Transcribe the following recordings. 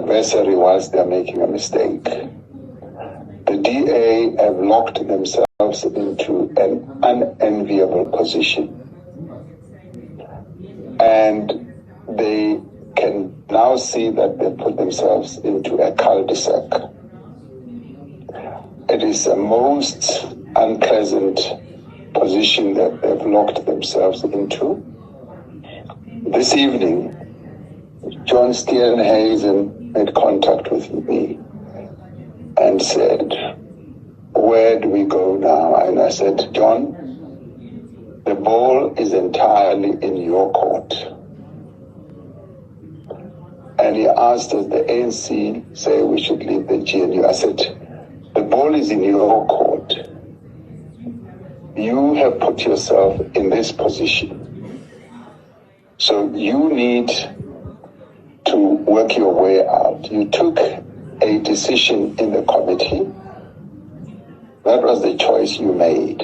adversary whilst they're making a mistake. The DA have locked themselves into an unenviable position. And they can now see that they put themselves into a cul-de-sac. It is a most unpleasant position that they've locked themselves into. This evening, John Steenhuisen made contact with me and said, "Where do we go now?" And I said, "John, the ball is entirely in your court." And he asked, "Does the ANC say we should leave the GNU?" I said, "The ball is in your court. You have put yourself in this position. So you need to work your way out. You took a decision in the committee. That was the choice you made.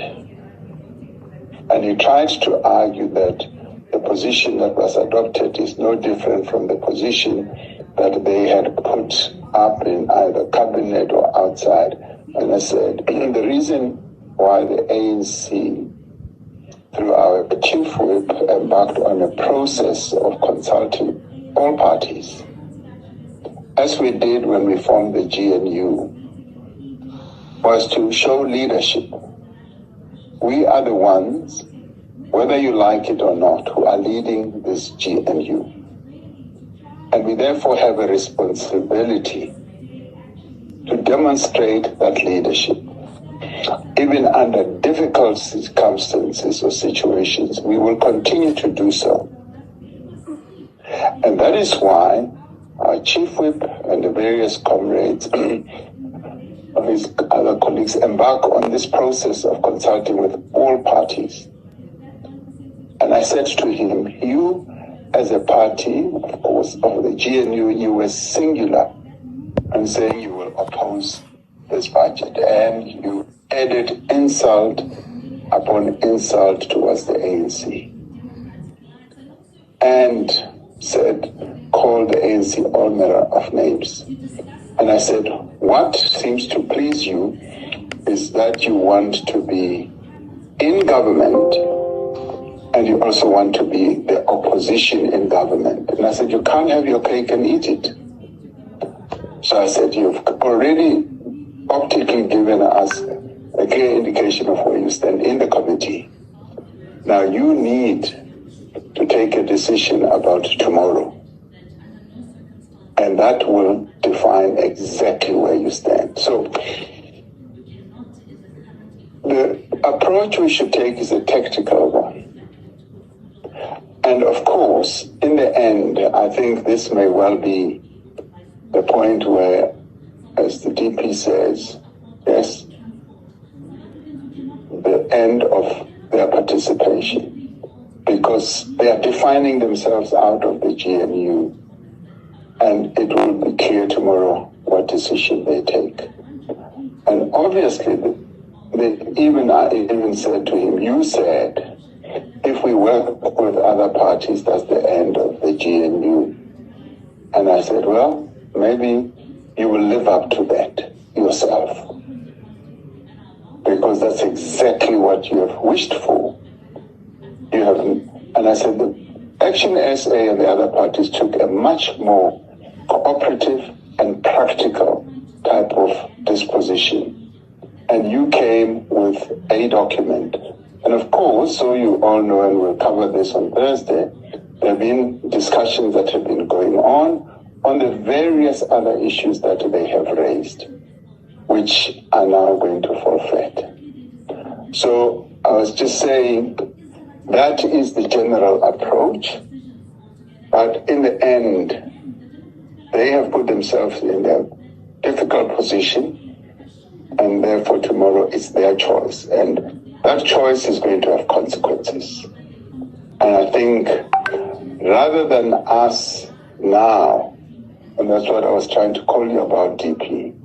And you tried to argue that the position that was adopted is no different from the position that they had put up in either cabinet or outside." And I said, the reason why the ANC, through our chief whip, embarked on a process of consulting all parties, as we did when we formed the GNU, was to show leadership. We are the ones, whether you like it or not, who are leading this GNU. And we therefore have a responsibility to demonstrate that leadership. Even under difficult circumstances or situations, we will continue to do so. And that is why our chief whip and the various comrades of his other colleagues embark on this process of consulting with all parties. And I said to him, you as a party, of course, of the GNU, you were singular in saying you will oppose this budget, and you added insult upon insult towards the ANC and said, call the ANC all manner of names. And I said, what seems to please you is that you want to be in government and you also want to be the opposition in government. And I said, you can't have your cake and eat it. So I said, you've already optically given us a clear indication of where you stand in the committee. Now you need to take a decision about tomorrow. And that will define exactly where you stand. So the approach we should take is a tactical one. And of course, in the end, I think this may well be the point where, as the DP says, yes, the end of their participation, because they are defining themselves out of the GNU, and it will be clear tomorrow what decision they take. And obviously, I even said to him, you said, if we work with other parties, that's the end of the GNU. And I said, well, maybe you will live up to that yourself, because that's exactly what you have wished for. You have, and I said, the Action SA and the other parties took a much more cooperative and practical type of disposition. And you came with a document. And of course, so you all know, and we'll cover this on Thursday, there have been discussions that have been going on the various other issues that they have raised, which are now going to forfeit. So I was just saying that is the general approach, but in the end, they have put themselves in a difficult position, and therefore tomorrow it's their choice, and that choice is going to have consequences. And I think rather than us now, and that's what I was trying to call you about, DP,